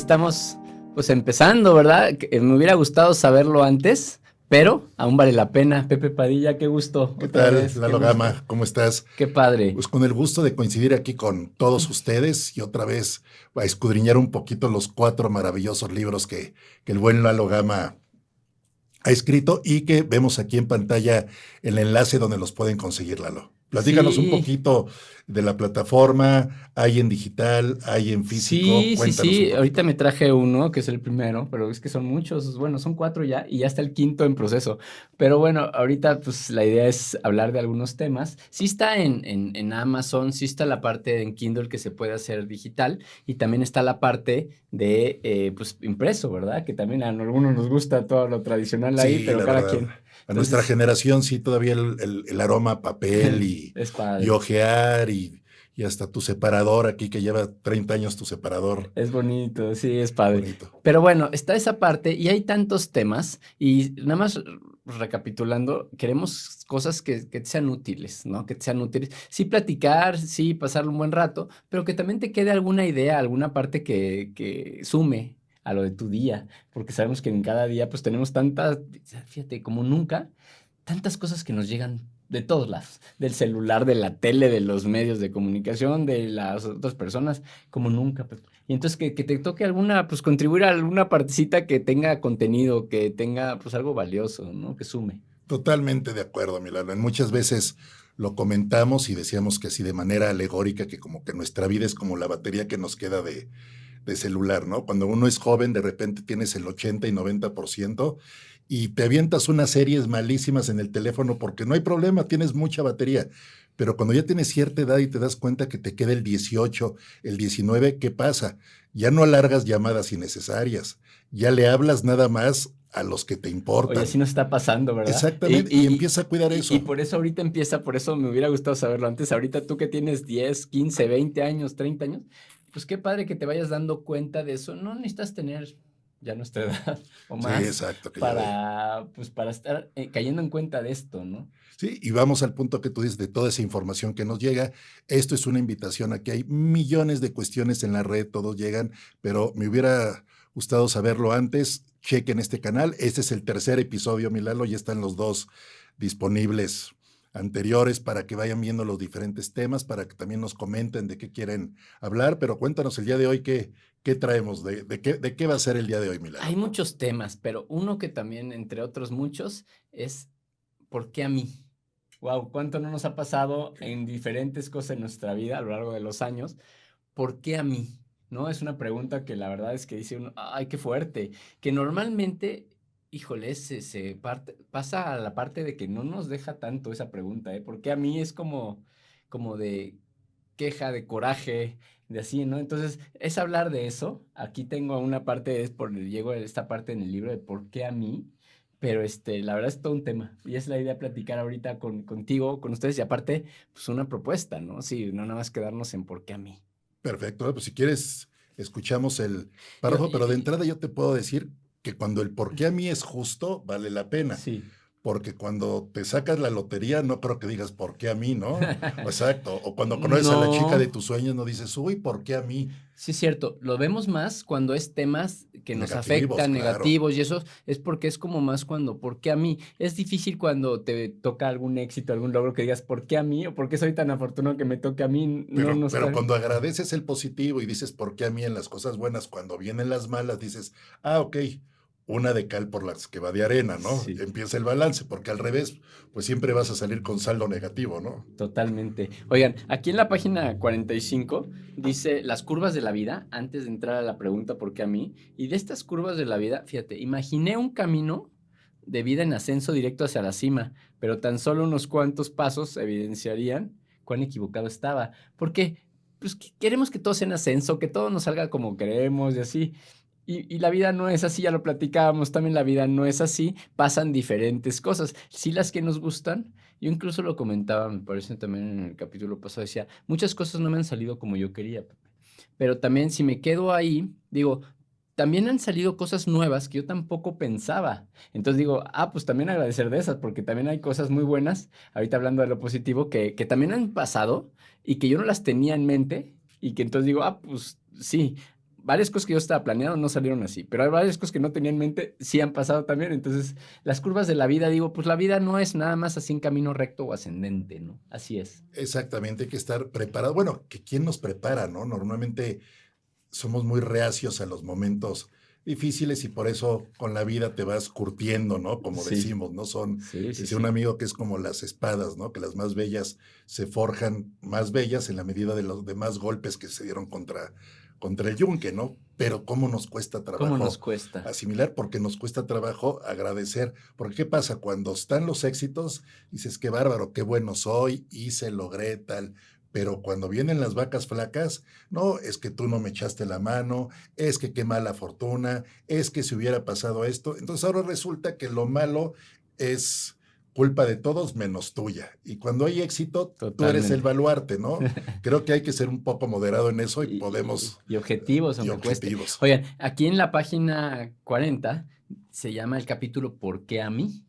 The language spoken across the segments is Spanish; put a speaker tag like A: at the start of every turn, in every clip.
A: estamos pues empezando, ¿verdad? Me hubiera gustado saberlo antes, pero aún vale la pena. Pepe Padilla, qué gusto,
B: ¿Qué
A: otra
B: tal,
A: vez, qué
B: Lalo
A: gusto.
B: Gama? ¿Cómo estás?
A: Qué padre.
B: Pues con el gusto de coincidir aquí con todos ustedes y otra vez a escudriñar un poquito los 4 maravillosos libros que el buen Lalo Gama ha escrito y que vemos aquí en pantalla el enlace donde los pueden conseguir, Lalo. Platícanos un
A: Sí,
B: poquito de la plataforma, hay en digital, hay en físico,
A: sí, sí,
B: cuéntanos un
A: sí. Ahorita
B: poquito.
A: me traje uno, que es el primero, pero es que son muchos. Bueno, son 4 ya y ya está el quinto en proceso. Pero bueno, ahorita pues la idea es hablar de algunos temas. Sí está en Amazon, sí está la parte en Kindle que se puede hacer digital y también está la parte de pues impreso, ¿verdad? Que también a algunos nos gusta todo lo tradicional ahí,
B: Sí,
A: pero
B: la
A: cada
B: verdad.
A: quien.
B: A nuestra
A: Entonces,
B: generación sí todavía el aroma a papel
A: es
B: y
A: padre.
B: ojear y hasta tu separador aquí que lleva 30 años tu separador
A: Es bonito, sí, es padre.
B: bonito.
A: Pero bueno, está esa parte y hay tantos temas y nada más recapitulando, queremos cosas que te sean útiles, ¿no? Que te sean útiles. Sí platicar, sí pasar un buen rato, pero que también te quede alguna idea, alguna parte que sume a lo de tu día, porque sabemos que en cada día pues tenemos tantas, fíjate, como nunca, tantas cosas que nos llegan de todos lados, del celular, de la tele, de los medios de comunicación, de las otras personas, como nunca. Y entonces que te toque alguna, pues contribuir a alguna partecita que tenga contenido, que tenga pues algo valioso, ¿no? Que sume.
B: Totalmente de acuerdo, Milano. Muchas veces lo comentamos y decíamos que así de manera alegórica, que como que nuestra vida es como la batería que nos queda de celular, ¿no? Cuando uno es joven, de repente tienes el 80 y 90% y te avientas unas series malísimas en el teléfono porque no hay problema, tienes mucha batería. Pero cuando ya tienes cierta edad y te das cuenta que te queda el 18, el 19, ¿qué pasa? Ya no alargas llamadas innecesarias, ya le hablas nada más a los que te
A: Oye, así
B: importan.
A: nos está pasando, ¿verdad?
B: Exactamente, y empieza a cuidar
A: Y
B: eso.
A: por eso ahorita empieza, por eso me hubiera gustado saberlo antes. Ahorita tú que tienes 10, 15, 20 años, 30 años, pues qué padre que te vayas dando cuenta de eso. No necesitas tener ya nuestra edad o
B: Sí,
A: más
B: exacto, que ya de.
A: para, pues, para estar cayendo en cuenta de esto, ¿no?
B: Sí, y vamos al punto que tú dices de toda esa información que nos llega. Esto es una invitación a que hay millones de cuestiones en la red, todos llegan, pero me hubiera gustado saberlo antes. Chequen este canal. Este es el tercer episodio, Milalo, ya están los dos disponibles anteriores para que vayan viendo los diferentes temas, para que también nos comenten de qué quieren hablar, pero cuéntanos el día de hoy qué traemos, de qué va a ser el día de hoy,
A: Hay
B: Milalo.
A: muchos temas, pero uno que también, entre otros muchos, es ¿por qué a mí? Wow, cuánto no nos ha pasado en diferentes cosas en nuestra vida a lo largo de los años. ¿Por qué a mí? ¿No? Es una pregunta que la verdad es que dice uno, ay, qué fuerte, que normalmente, híjole, pasa a la parte de que no nos deja tanto esa pregunta, ¿eh? ¿Por qué a mí? Es como de queja, de coraje, de así, ¿no? Entonces, es hablar de eso. Aquí tengo una parte, llego a esta parte en el libro de ¿por qué a mí? Pero la verdad es todo un tema. Y es la idea platicar ahorita contigo, con ustedes, y aparte, pues una propuesta, ¿no? Sí, no nada más quedarnos en ¿por qué a mí?
B: Perfecto, pues si quieres, escuchamos el
A: Yo,
B: párrafo, pero de entrada yo te puedo decir que cuando el por qué a mí es justo, vale la pena,
A: sí.
B: porque cuando te sacas la lotería, no creo que digas por qué a mí, ¿no? Exacto, o cuando conoces a la chica de
A: No,
B: tus sueños, no dices, uy, ¿por qué a mí?
A: sí es cierto, lo vemos más cuando es temas que nos
B: Negativos,
A: afectan,
B: claro.
A: negativos, y eso es porque es como más cuando, ¿por qué a mí? Es difícil cuando te toca algún éxito, algún logro que digas, ¿por qué a mí? O ¿por qué soy tan afortunado que me toque a mí? No,
B: Pero,
A: no
B: pero
A: está.
B: cuando agradeces el positivo y dices, ¿por qué a mí en las cosas buenas? Cuando vienen las malas, dices, ok, una de cal por las que va de arena, ¿no?
A: Sí.
B: Empieza el balance, porque al revés, pues siempre vas a salir con saldo negativo, ¿no?
A: Totalmente. Oigan, aquí en la página 45 dice las curvas de la vida, antes de entrar a la pregunta ¿por qué a mí? Y de estas curvas de la vida, fíjate, imaginé un camino de vida en ascenso directo hacia la cima, pero tan solo unos cuantos pasos evidenciarían cuán equivocado estaba. Porque pues, queremos que todo sea en ascenso, que todo nos salga como queremos y así. Y la vida no es así, ya lo platicábamos, también la vida no es así, pasan diferentes cosas. Sí las que nos gustan, yo incluso lo comentaba, me parece también en el capítulo pasado, decía, muchas cosas no me han salido como yo quería, Pepe. Pero también si me quedo ahí, digo, también han salido cosas nuevas que yo tampoco pensaba. Entonces digo, pues también agradecer de esas, porque también hay cosas muy buenas, ahorita hablando de lo positivo, que también han pasado y que yo no las tenía en mente y que entonces digo, pues sí. varias cosas que yo estaba planeando no salieron así, pero hay varias cosas que no tenía en mente, sí han pasado también. Entonces, las curvas de la vida, digo, pues la vida no es nada más así en camino recto o ascendente, ¿no? Así es.
B: Exactamente, hay que estar preparado. Bueno, que quién nos prepara, ¿no? Normalmente somos muy reacios a los momentos difíciles y por eso con la vida te vas curtiendo, ¿no? Como
A: Sí,
B: decimos, ¿no? Son,
A: sí, sí,
B: decía un
A: sí.
B: amigo que es como las espadas, ¿no? Que las más bellas se forjan más bellas en la medida de los demás golpes que se dieron contra el yunque, ¿no? Pero cómo nos cuesta
A: ¿Cómo nos
B: trabajo
A: cuesta?
B: asimilar, porque nos cuesta trabajo agradecer. Porque ¿qué pasa? Cuando están los éxitos, dices, qué bárbaro, qué bueno soy, hice, logré tal. Pero cuando vienen las vacas flacas, no, es que tú no me echaste la mano, es que qué mala fortuna, es que si hubiera pasado esto. Entonces ahora resulta que lo malo es culpa de todos menos tuya. Y cuando hay éxito, tú eres el
A: Totalmente.
B: baluarte, ¿no? Creo que hay que ser un poco moderado en eso y podemos,
A: Y objetivos,
B: y
A: aunque cueste.
B: objetivos.
A: Oigan, aquí en la página 40 se llama el capítulo ¿Por qué a mí?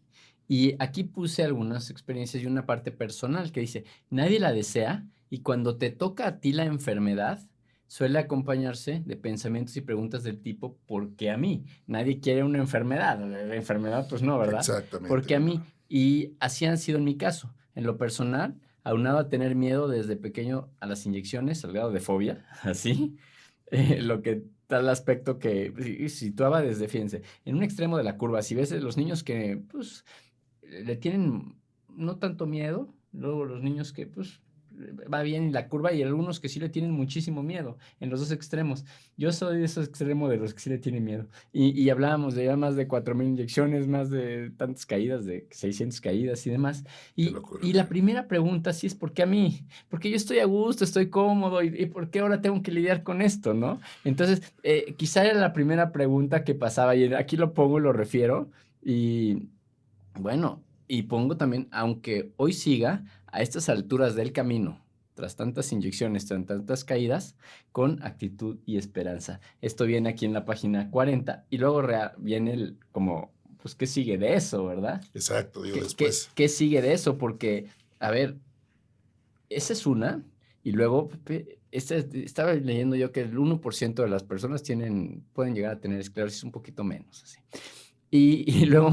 A: Y aquí puse algunas experiencias y una parte personal que dice, nadie la desea y cuando te toca a ti la enfermedad, suele acompañarse de pensamientos y preguntas del tipo ¿por qué a mí? Nadie quiere una enfermedad. La enfermedad, pues no, ¿verdad? ¿Por
B: Exactamente,
A: qué a
B: mi
A: mí?
B: Lalo.
A: Y así han sido en mi caso. En lo personal, aunado a tener miedo desde pequeño a las inyecciones, al grado de fobia, así, lo que tal aspecto que situaba desde, fíjense, en un extremo de la curva, si ves los niños que, pues, le tienen no tanto miedo, luego los niños que, pues, va bien la curva y algunos que sí le tienen muchísimo miedo, en los dos extremos. Yo soy de esos extremos de los que sí le tienen miedo. Y hablábamos de ya más de 4,000 inyecciones, más de tantas caídas, de 600 caídas y demás.
B: Qué
A: Y,
B: locura,
A: y
B: sí.
A: la primera pregunta sí es, ¿por qué a mí? Porque yo estoy a gusto, estoy cómodo y ¿por qué ahora tengo que lidiar con esto, no? Entonces, quizá era la primera pregunta que pasaba y aquí lo pongo y lo refiero y bueno, y pongo también, aunque hoy siga a estas alturas del camino, tras tantas inyecciones, tras tantas caídas, con actitud y esperanza. Esto viene aquí en la página 40 y luego viene el como, pues, ¿qué sigue de eso, verdad?
B: Exacto, digo,
A: ¿Qué, qué,
B: después.
A: qué sigue de eso? Porque, a ver, esa es una, y luego estaba leyendo yo que el 1% de las personas pueden llegar a tener esclerosis un poquito menos, así. Y luego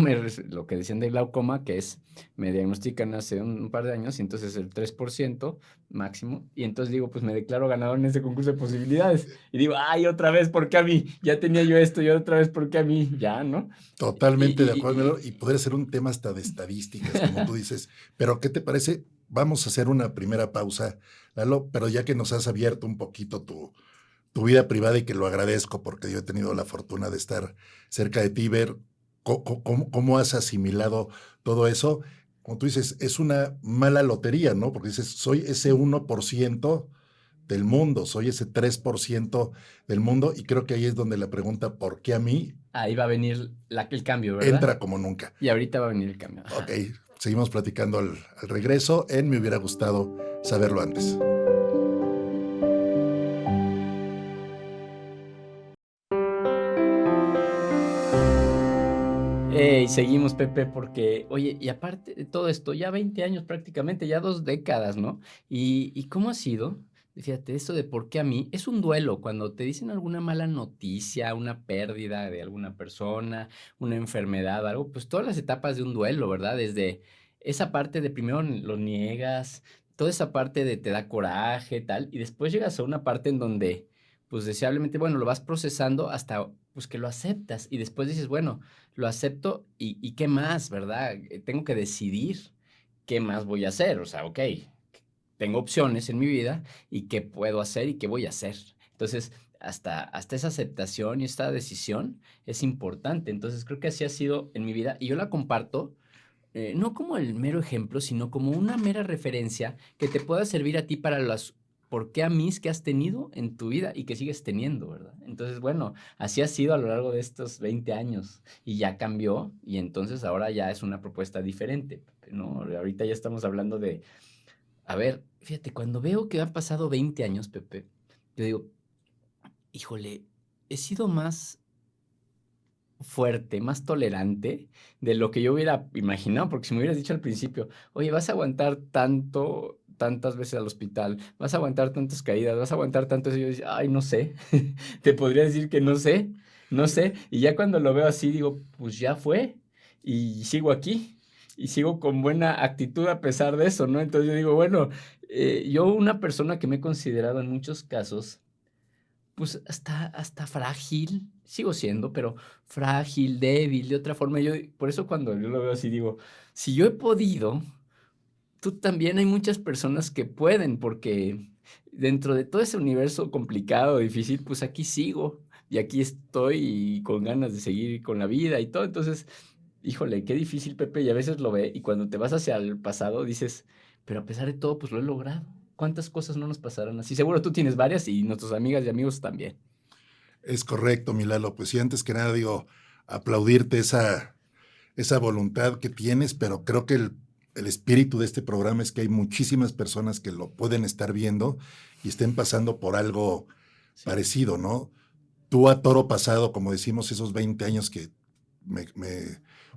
A: lo que decían de glaucoma, que es, me diagnostican hace un par de años, y entonces el 3% máximo, y entonces digo, pues me declaro ganador en ese concurso de posibilidades. Y digo, ay, otra vez, ¿por qué a mí? Ya tenía yo esto, y otra vez, ¿por qué a mí? Ya, ¿no? Y,
B: Totalmente de
A: y,
B: acuerdo, Melo, y
A: y,
B: podría ser un tema hasta de estadísticas, como tú dices. Pero, ¿qué te parece? Vamos a hacer una primera pausa, Lalo, pero ya que nos has abierto un poquito tu vida privada y que lo agradezco porque yo he tenido la fortuna de estar cerca de ti, ver cómo has asimilado todo eso. Como tú dices, es una mala lotería, ¿no? Porque dices, soy ese 1% del mundo, soy ese 3% del mundo y creo que ahí es donde la pregunta, ¿por qué a mí?
A: ahí va a venir el cambio, ¿verdad?
B: Entra como nunca.
A: Y ahorita va a venir el cambio.
B: Ok,
A: Ajá.
B: seguimos platicando al regreso. En Me hubiera gustado saberlo antes.
A: Y seguimos, Pepe, porque, oye, y aparte de todo esto, ya 20 años prácticamente, ya 2 décadas, ¿no? ¿Y cómo ha sido? Fíjate, esto de por qué a mí, es un duelo cuando te dicen alguna mala noticia, una pérdida de alguna persona, una enfermedad, algo, pues todas las etapas de un duelo, ¿verdad? Desde esa parte de primero lo niegas, toda esa parte de te da coraje, tal, y después llegas a una parte en donde, pues deseablemente, bueno, lo vas procesando hasta, pues que lo aceptas, y después dices, bueno, lo acepto y qué más, ¿verdad? Tengo que decidir qué más voy a hacer. O sea, ok, tengo opciones en mi vida y qué puedo hacer y qué voy a hacer. Entonces, hasta esa aceptación y esta decisión es importante. Entonces, creo que así ha sido en mi vida y yo la comparto. No como el mero ejemplo, sino como una mera referencia que te pueda servir a ti para las por qué a mis que has tenido en tu vida y que sigues teniendo, ¿verdad? Entonces, bueno, así ha sido a lo largo de estos 20 años y ya cambió y entonces ahora ya es una propuesta diferente, ¿no? Ahorita ya estamos hablando de, a ver, fíjate, cuando veo que han pasado 20 años, Pepe, yo digo, híjole, he sido más fuerte, más tolerante de lo que yo hubiera imaginado, porque si me hubieras dicho al principio, oye, vas a aguantar tantas veces al hospital, vas a aguantar tantas caídas, vas a aguantar tanto eso. Y yo digo, ay, no sé, te podría decir que no sé, no sé. Y ya cuando lo veo así, digo, pues ya fue y sigo aquí y sigo con buena actitud a pesar de eso, ¿no? Entonces yo digo, bueno, yo una persona que me he considerado en muchos casos, pues hasta frágil, sigo siendo, pero frágil, débil, de otra forma. Yo, por eso cuando yo lo veo así digo, si yo he podido, tú también. Hay muchas personas que pueden, porque dentro de todo ese universo complicado, difícil, pues aquí sigo y aquí estoy y con ganas de seguir con la vida y todo. Entonces, híjole, qué difícil, Pepe, y a veces lo ve y cuando te vas hacia el pasado dices, pero a pesar de todo, pues lo he logrado. ¿Cuántas cosas no nos pasarán así? Seguro tú tienes varias y nuestras amigas y amigos también.
B: Es correcto, mi Lalo. Pues sí, antes que nada digo, aplaudirte esa voluntad que tienes, pero creo que el espíritu de este programa es que hay muchísimas personas que lo pueden estar viendo y estén pasando por algo
A: Sí.
B: parecido, ¿no? Tú a toro pasado, como decimos, esos 20 años que me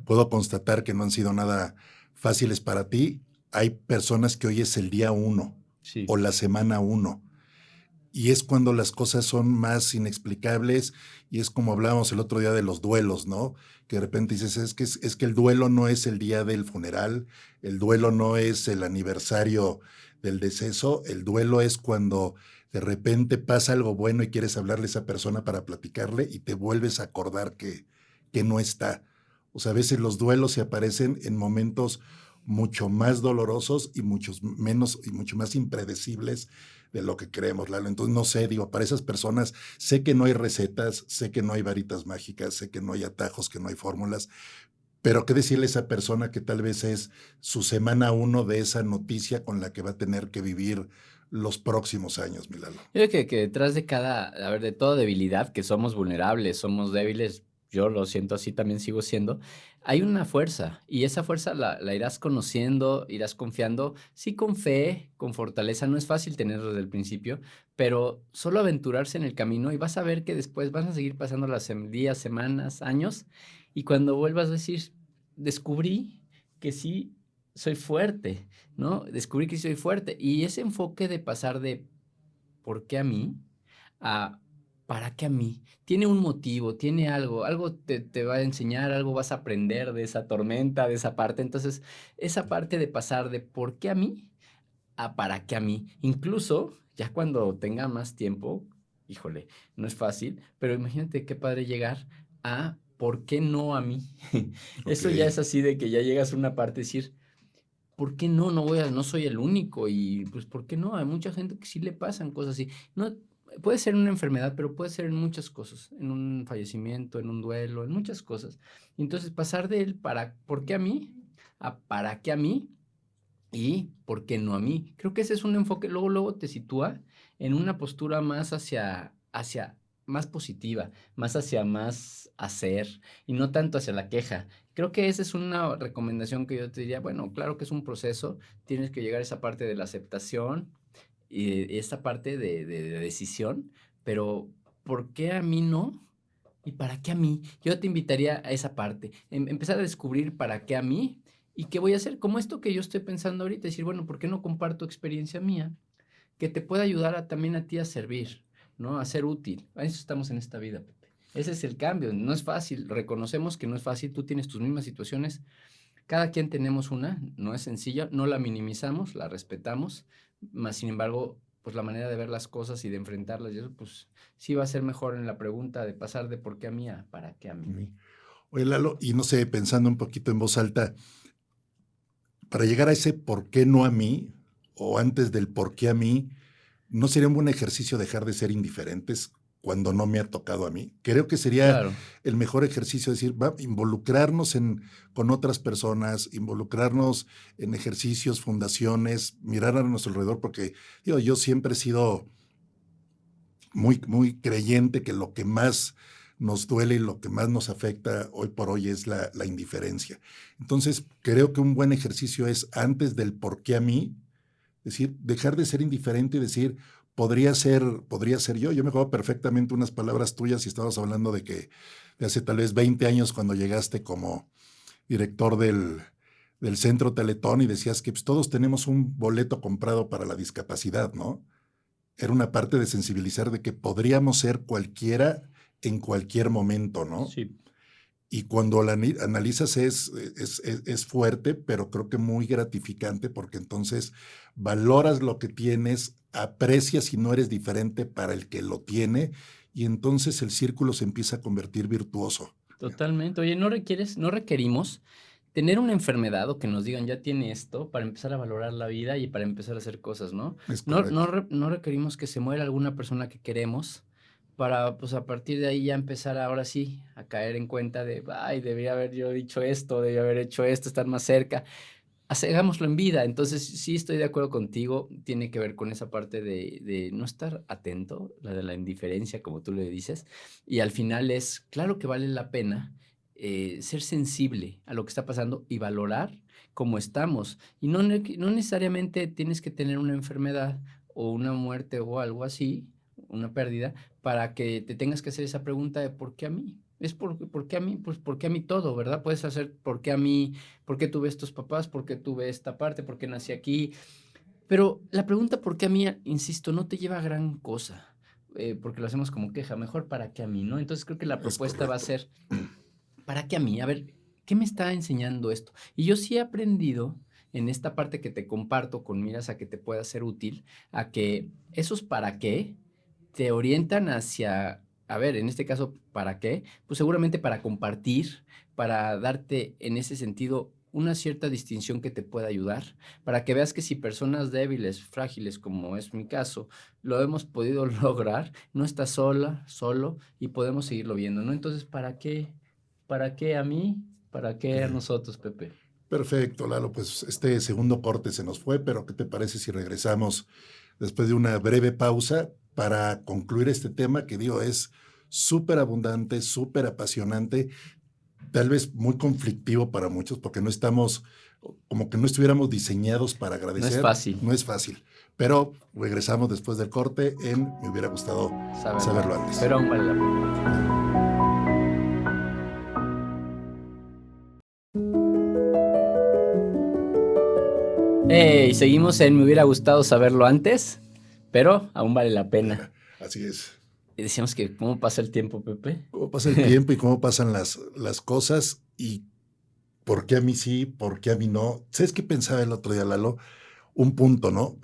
B: puedo constatar que no han sido nada fáciles para ti, hay personas que hoy es el día 1 o
A: Sí.
B: la semana 1 y es cuando las cosas son más inexplicables y es como hablábamos el otro día de los duelos, ¿no? Que de repente dices, es que el duelo no es el día del funeral, el duelo no es el aniversario del deceso, el duelo es cuando de repente pasa algo bueno y quieres hablarle a esa persona para platicarle y te vuelves a acordar que no está. O sea, a veces los duelos se aparecen en momentos mucho más dolorosos y mucho más impredecibles de lo que creemos, Lalo. Entonces, no sé, digo, para esas personas, sé que no hay recetas, sé que no hay varitas mágicas, sé que no hay atajos, que no hay fórmulas, pero ¿qué decirle a esa persona que tal vez es su semana 1 de esa noticia con la que va a tener que vivir los próximos años, mi Lalo?
A: Yo creo que detrás de cada, a ver, de toda debilidad, que somos vulnerables, somos débiles, yo lo siento así, también sigo siendo, hay una fuerza y esa fuerza la irás conociendo, irás confiando, sí con fe, con fortaleza, no es fácil tenerlo desde el principio, pero solo aventurarse en el camino y vas a ver que después van a seguir pasando las días, semanas, años y cuando vuelvas a decir, descubrí que sí soy fuerte, ¿no? Descubrí que sí soy fuerte y ese enfoque de pasar de ¿por qué a mí? A ¿para qué a mí? Tiene un motivo, tiene algo, algo te va a enseñar, algo vas a aprender de esa tormenta, de esa parte. Entonces, esa parte de pasar de ¿por qué a mí? A ¿para qué a mí? Incluso, ya cuando tenga más tiempo, híjole, no es fácil, pero imagínate qué padre llegar a ¿por qué no a mí?
B: Ok.
A: Eso ya es así de que ya llegas a una parte de decir ¿por qué no? No soy el único y, pues, ¿por qué no? Hay mucha gente que sí le pasan cosas así. No, puede ser una enfermedad, pero puede ser en muchas cosas, en un fallecimiento, en un duelo, en muchas cosas. Entonces, pasar del para ¿por qué a mí? A ¿para qué a mí? Y ¿por qué no a mí? Creo que ese es un enfoque, luego te sitúa en una postura más hacia más positiva, más hacia más hacer y no tanto hacia la queja. Creo que esa es una recomendación que yo te diría, bueno, claro que es un proceso, tienes que llegar a esa parte de la aceptación y esta parte de decisión, pero ¿por qué a mí no? ¿Y para qué a mí? Yo te invitaría a esa parte, empezar a descubrir para qué a mí y qué voy a hacer, como esto que yo estoy pensando ahorita, decir, bueno, ¿por qué no comparto experiencia mía que te pueda ayudar también a ti a servir, ¿no? A ser útil. A eso estamos en esta vida, Pepe. Ese es el cambio, no es fácil, reconocemos que no es fácil, tú tienes tus mismas situaciones, cada quien tenemos una, no es sencilla, no la minimizamos, la respetamos, más sin embargo, pues la manera de ver las cosas y de enfrentarlas, y eso, pues sí va a ser mejor en la pregunta de pasar de por qué a mí a para qué a mí.
B: Oye, Lalo, y no sé, pensando un poquito en voz alta, para llegar a ese por qué no a mí, o antes del por qué a mí, ¿no sería un buen ejercicio dejar de ser indiferentes cuando no me ha tocado a mí? Creo que sería
A: Claro,
B: el mejor ejercicio, decir, involucrarnos con otras personas, involucrarnos en ejercicios, fundaciones, mirar a nuestro alrededor, porque digo, yo siempre he sido muy creyente que lo que más nos duele y lo que más nos afecta hoy por hoy es la indiferencia. Entonces, creo que un buen ejercicio es antes del por qué a mí, decir, dejar de ser indiferente y decir, podría ser yo. Yo me acuerdo perfectamente unas palabras tuyas y estabas hablando de que de hace tal vez 20 años cuando llegaste como director del Centro Teletón y decías que pues, todos tenemos un boleto comprado para la discapacidad, ¿no? Era una parte de sensibilizar de que podríamos ser cualquiera en cualquier momento, ¿no?
A: Sí.
B: Y cuando la analizas es fuerte, pero creo que muy gratificante porque entonces valoras lo que tienes, aprecias si no eres diferente para el que lo tiene y entonces el círculo se empieza a convertir virtuoso.
A: Totalmente. Oye, no requerimos tener una enfermedad o que nos digan ya tiene esto para empezar a valorar la vida y para empezar a hacer cosas, ¿no?
B: Es
A: No,
B: correcto.
A: no requerimos que se muera alguna persona que queremos para, pues a partir de ahí ya empezar ahora sí a caer en cuenta de, ay, debería haber yo dicho esto, debería haber hecho esto, estar más cerca. Hagámoslo en vida. Entonces, sí estoy de acuerdo contigo, tiene que ver con esa parte de no estar atento, la de la indiferencia, como tú le dices, y al final es, claro que vale la pena ser sensible a lo que está pasando y valorar cómo estamos. Y no necesariamente tienes que tener una enfermedad o una muerte o algo así, una pérdida, para que te tengas que hacer esa pregunta de ¿por qué a mí? Es por qué a mí, pues ¿por qué a mí todo, verdad? Puedes hacer ¿por qué a mí? ¿Por qué tuve estos papás? ¿Por qué tuve esta parte? ¿Por qué nací aquí? Pero la pregunta ¿por qué a mí? Insisto, no te lleva a gran cosa, porque lo hacemos como queja, mejor ¿para qué a mí? ¿No? Entonces creo que la
B: Es
A: propuesta va a
B: correcto.
A: ser ¿para qué a mí? A ver, ¿qué me está enseñando esto? Y yo sí he aprendido en esta parte que te comparto con miras a que te pueda ser útil, a que esos para qué te orientan hacia, a ver, en este caso, ¿para qué? Pues seguramente para compartir, para darte en ese sentido una cierta distinción que te pueda ayudar, para que veas que si personas débiles, frágiles, como es mi caso, lo hemos podido lograr, no estás sola, solo, y podemos seguirlo viendo, ¿no? Entonces, ¿para qué? ¿Para qué a mí? ¿Para qué a nosotros, Pepe?
B: Perfecto, Lalo. Pues este segundo corte se nos fue, pero ¿qué te parece si regresamos después de una breve pausa para concluir este tema que digo es súper abundante, súper apasionante, tal vez muy conflictivo para muchos porque no estamos, como que no estuviéramos diseñados para
A: No es
B: agradecer,
A: fácil
B: no es fácil, pero regresamos después del corte en Me hubiera gustado
A: saberlo
B: saberlo
A: antes,
B: antes.
A: pero aún vale la pena.
B: Claro.
A: Hey, seguimos en Me hubiera gustado saberlo antes, pero aún vale la pena.
B: Así es.
A: Y decíamos que cómo pasa el tiempo, Pepe.
B: Cómo pasa el tiempo y cómo pasan las cosas y por qué a mí sí, por qué a mí no. ¿Sabes qué pensaba el otro día, Lalo? Un punto, ¿no?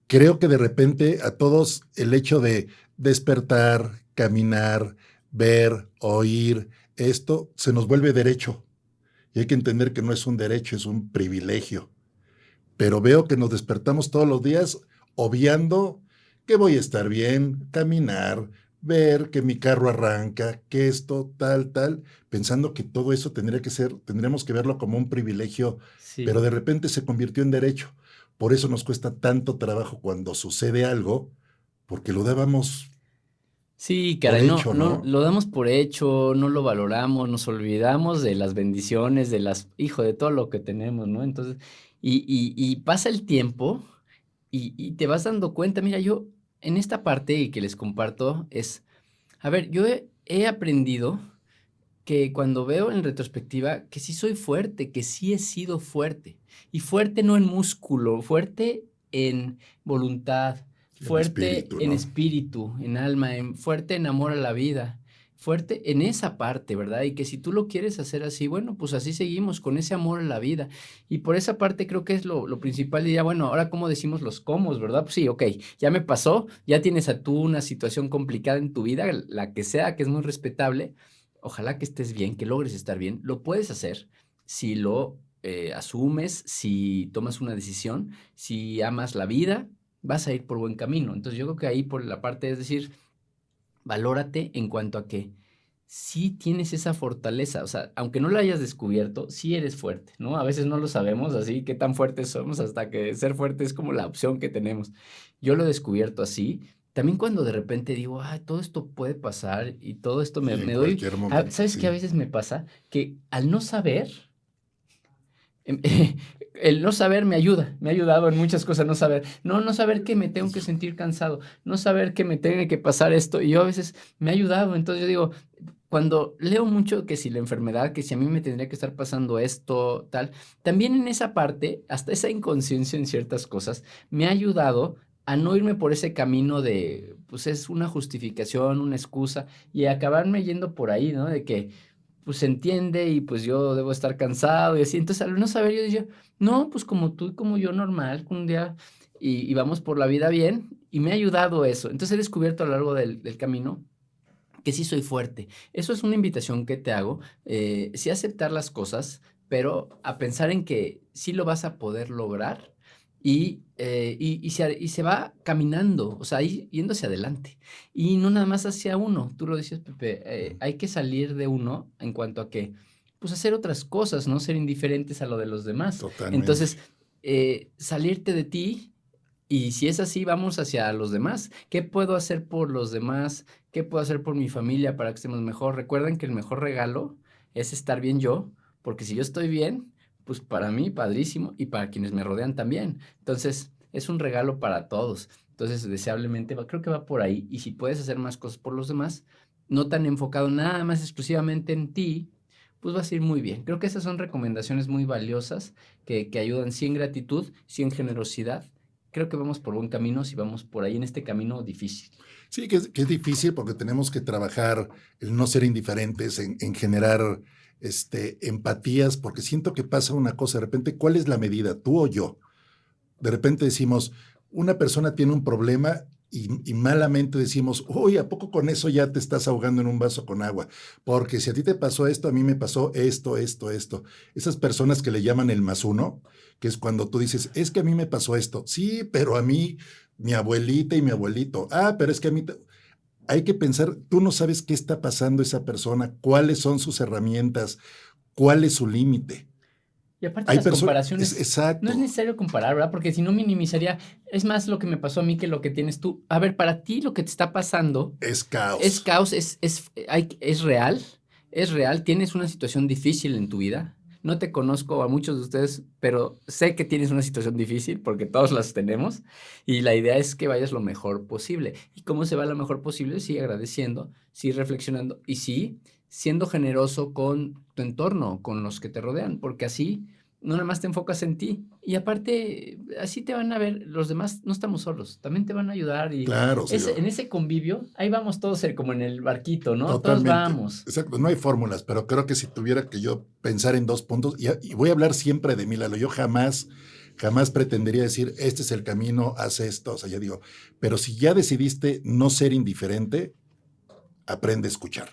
B: Creo que de repente a todos el hecho de despertar, caminar, ver, oír, esto se nos vuelve derecho. Y hay que entender que no es un derecho, es un privilegio. Pero veo que nos despertamos todos los días obviando que voy a estar bien, caminar, ver que mi carro arranca, que esto, tal, pensando que todo eso tendría que ser, tendríamos que verlo como un privilegio, pero
A: Sí.
B: de repente se convirtió en derecho. Por eso nos cuesta tanto trabajo cuando sucede algo, porque lo dábamos
A: Sí,
B: por
A: caray,
B: hecho,
A: no,
B: ¿no?
A: lo damos por hecho, no lo valoramos, nos olvidamos de las bendiciones, hijo, de todo lo que tenemos, ¿no? Entonces, y pasa el tiempo y te vas dando cuenta, mira, yo en esta parte y que les comparto es, a ver, yo he aprendido que cuando veo en retrospectiva que sí soy fuerte, que sí he sido fuerte. Y fuerte no en músculo, fuerte en voluntad,
B: En
A: fuerte
B: espíritu,
A: en
B: ¿no?
A: espíritu, en alma, fuerte en amor a la vida, fuerte en esa parte, ¿verdad? Y que si tú lo quieres hacer así, bueno, pues así seguimos con ese amor a la vida. Y por esa parte creo que es lo principal. Y ya, bueno, ahora cómo decimos los cómo, ¿verdad? Pues sí, ok, ya me pasó, ya tienes a tú una situación complicada en tu vida, la que sea, que es muy respetable. Ojalá que estés bien, que logres estar bien. Lo puedes hacer si lo asumes, si tomas una decisión, si amas la vida, vas a ir por buen camino. Entonces yo creo que ahí por la parte es decir, valórate en cuanto a que sí tienes esa fortaleza, o sea, aunque no la hayas descubierto, sí eres fuerte, ¿no? A veces no lo sabemos, así qué tan fuertes somos hasta que ser fuerte es como la opción que tenemos. Yo lo he descubierto así. También cuando de repente digo, ah, todo esto puede pasar y todo esto
B: Y en
A: me doy,
B: cualquier momento,
A: ¿sabes qué a
B: sí.
A: veces me pasa? Que al no saber, em, el no saber me ayuda, me ha ayudado en muchas cosas no saber. No saber que me tengo que sentir cansado, no saber que me tiene que pasar esto, y yo a veces me ha ayudado. Entonces yo digo, cuando leo mucho que si la enfermedad, que si a mí me tendría que estar pasando esto, tal, también en esa parte, hasta esa inconsciencia en ciertas cosas, me ha ayudado a no irme por ese camino de, pues es una justificación, una excusa, y acabarme yendo por ahí, ¿no? De que, pues se entiende y pues yo debo estar cansado y así. Entonces, al no saber, yo decía, no, pues como tú y como yo, normal, un día, y vamos por la vida bien, y me ha ayudado eso. Entonces, he descubierto a lo largo del camino que sí soy fuerte. Eso es una invitación que te hago, sí aceptar las cosas, pero a pensar en que sí lo vas a poder lograr y se va caminando, o sea, yendo hacia adelante. Y no nada más hacia uno. Tú lo decías, Pepe, hay que salir de uno en cuanto a que, pues hacer otras cosas, ¿no? Ser indiferentes a lo de los demás.
B: Totalmente.
A: Entonces, salirte de ti y si es así, vamos hacia los demás. ¿Qué puedo hacer por los demás? ¿Qué puedo hacer por mi familia para que estemos mejor? Recuerden que el mejor regalo es estar bien yo, porque si yo estoy bien, pues para mí, padrísimo, y para quienes me rodean también. Entonces, es un regalo para todos. Entonces, deseablemente, creo que va por ahí. Y si puedes hacer más cosas por los demás, no tan enfocado nada más exclusivamente en ti, pues vas a ir muy bien. Creo que esas son recomendaciones muy valiosas que ayudan sí en gratitud, sí en generosidad. Creo que vamos por buen camino si vamos por ahí en este camino difícil.
B: Sí, que es difícil porque tenemos que trabajar el no ser indiferentes, en generar empatías, porque siento que pasa una cosa, de repente, ¿cuál es la medida, tú o yo? De repente decimos, una persona tiene un problema y malamente decimos, uy, ¿a poco con eso ya te estás ahogando en un vaso con agua? Porque si a ti te pasó esto, a mí me pasó esto, esto, esto. Esas personas que le llaman el más uno, que es cuando tú dices, es que a mí me pasó esto. Sí, pero a mí, mi abuelita y mi abuelito. Ah, pero es que a mí... Hay que pensar, tú no sabes qué está pasando esa persona, cuáles son sus herramientas, cuál es su límite.
A: Y aparte
B: Hay
A: las
B: personas,
A: comparaciones, no es
B: exacto,
A: necesario comparar, ¿verdad? Porque si no minimizaría, es más lo que me pasó a mí que lo que tienes tú. A ver, para ti lo que te está pasando
B: es
A: es
B: caos.
A: caos, es real, tienes una situación difícil en tu vida. No te conozco a muchos de ustedes, pero sé que tienes una situación difícil porque todos las tenemos y la idea es que vayas lo mejor posible. ¿Y cómo se va lo mejor posible? Sí, agradeciendo, sí, reflexionando y sí, siendo generoso con tu entorno, con los que te rodean, porque así no nada más te enfocas en ti y aparte así te van a ver, los demás no estamos solos, también te van a ayudar y
B: Claro,
A: en
B: señor.
A: ese convivio, ahí vamos todos como en el barquito, ¿no? Todos
B: Totalmente.
A: vamos.
B: Exacto. No hay fórmulas, pero creo que si tuviera que yo pensar en 2 puntos, y voy a hablar siempre de mí, Lalo, yo jamás pretendería decir, este es el camino, haz esto, o sea, ya digo, pero si ya decidiste no ser indiferente, aprende a escuchar.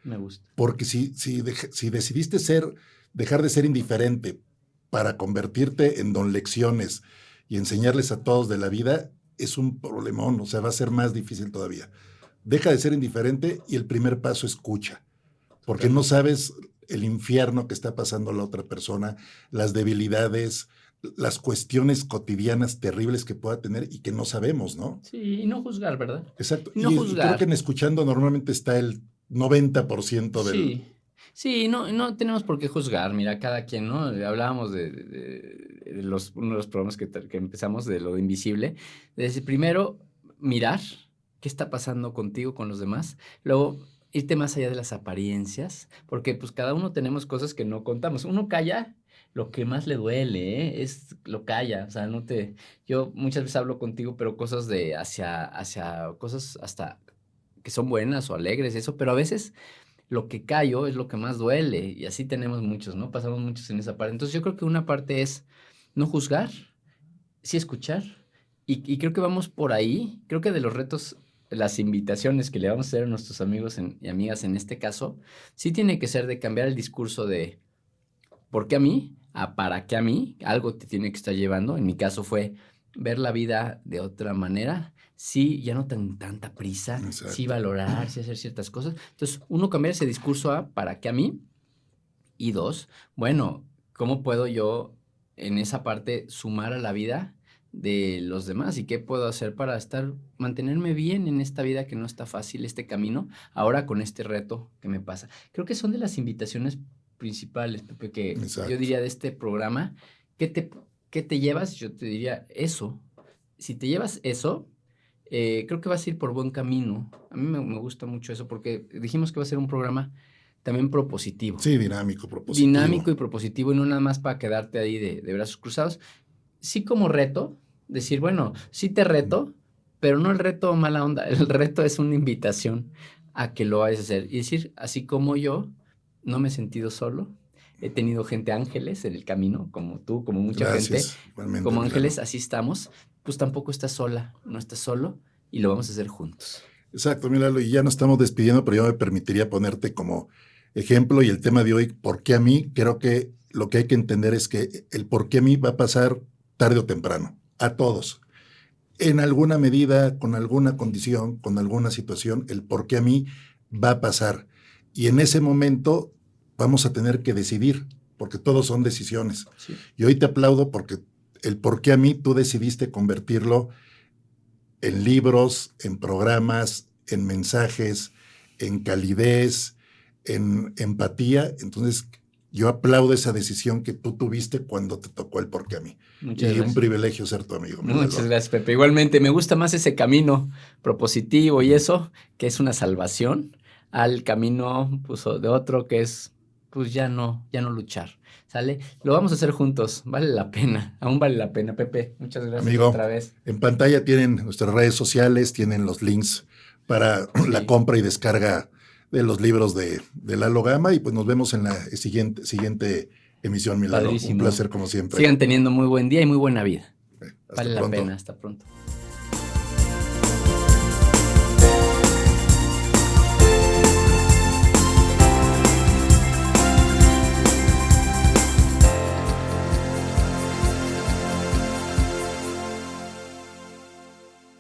A: Me gusta.
B: Porque si decidiste dejar de ser indiferente para convertirte en don lecciones y enseñarles a todos de la vida, es un problemón, o sea, va a ser más difícil todavía. Deja de ser indiferente y el primer paso escucha, porque no
A: Totalmente.
B: sabes el infierno que está pasando la otra persona, las debilidades, las cuestiones cotidianas terribles que pueda tener y que no sabemos, ¿no?
A: Sí, y no juzgar, ¿verdad?
B: Exacto.
A: Y no
B: Y creo que
A: juzgar.
B: en escuchando normalmente está el 90% del...
A: Sí. Sí, no tenemos por qué juzgar, mira, cada quien, ¿no? Hablábamos de uno de los programas que empezamos de lo invisible. Desde primero, mirar qué está pasando contigo, con los demás. Luego, irte más allá de las apariencias, porque pues cada uno tenemos cosas que no contamos. Uno calla lo que más le duele, ¿eh? Lo calla, o sea, yo muchas veces hablo contigo, pero cosas hacia cosas hasta que son buenas o alegres, eso, pero a veces lo que callo es lo que más duele y así tenemos muchos, ¿no? Pasamos muchos en esa parte. Entonces yo creo que una parte es no juzgar, sí escuchar y creo que vamos por ahí. Creo que de los retos, las invitaciones que le vamos a hacer a nuestros amigos y amigas en este caso, sí tiene que ser de cambiar el discurso de ¿por qué a mí? A ¿para qué a mí? Algo te tiene que estar llevando. En mi caso fue ver la vida de otra manera. Sí, ya no tanta prisa, sí
B: Exacto.
A: valorar, sí hacer ciertas cosas. Entonces, uno, cambiar ese discurso a ¿para qué a mí? Y dos, bueno, ¿cómo puedo yo en esa parte sumar a la vida de los demás? ¿Y qué puedo hacer para mantenerme bien en esta vida que no está fácil, este camino, ahora con este reto que me pasa? Creo que son de las invitaciones principales, Pepe, que yo
B: Exacto.
A: diría de este programa. ¿Qué te, qué te llevas? Yo te diría eso. Si te llevas eso, creo que vas a ir por buen camino. A mí me gusta mucho eso porque dijimos que va a ser un programa también propositivo.
B: Sí, dinámico, propositivo.
A: Dinámico y propositivo y no nada más para quedarte ahí de brazos cruzados. Sí como reto, decir, bueno, sí te reto, pero no el reto mala onda, el reto es una invitación a que lo vayas a hacer. Y decir, así como yo, no me he sentido solo, he tenido gente ángeles en el camino, como tú, como mucha
B: Gracias,
A: gente,
B: igualmente,
A: como
B: Milano.
A: ángeles, así estamos, pues tampoco estás sola, no estás solo y lo vamos a hacer juntos.
B: Exacto, Milano, y ya nos estamos despidiendo, pero yo me permitiría ponerte como ejemplo y el tema de hoy, ¿por qué a mí? Creo que lo que hay que entender es que el por qué a mí va a pasar tarde o temprano, a todos. En alguna medida, con alguna condición, con alguna situación, el por qué a mí va a pasar. Y en ese momento vamos a tener que decidir, porque todos son decisiones.
A: Sí.
B: Y hoy te aplaudo porque el por qué a mí tú decidiste convertirlo en libros, en programas, en mensajes, en calidez, en empatía. Entonces, yo aplaudo esa decisión que tú tuviste cuando te tocó el por qué a mí.
A: Muchas
B: y
A: gracias.
B: un privilegio ser tu amigo.
A: Muchas gracias, Pepe. Igualmente, me gusta más ese camino propositivo y eso, que es una salvación, al camino pues, de otro que es, pues ya no luchar, ¿sale? Lo vamos a hacer juntos, vale la pena, aún vale la pena, Pepe. Muchas gracias
B: Amigo,
A: otra vez.
B: En pantalla tienen nuestras redes sociales, tienen los links para la compra y descarga de los libros de Lalo Gama y pues nos vemos en la siguiente emisión, Milano.
A: Padrísimo.
B: Un placer como siempre.
A: Sigan teniendo muy buen día y muy buena vida.
B: Hasta
A: Vale
B: pronto.
A: la pena, hasta pronto.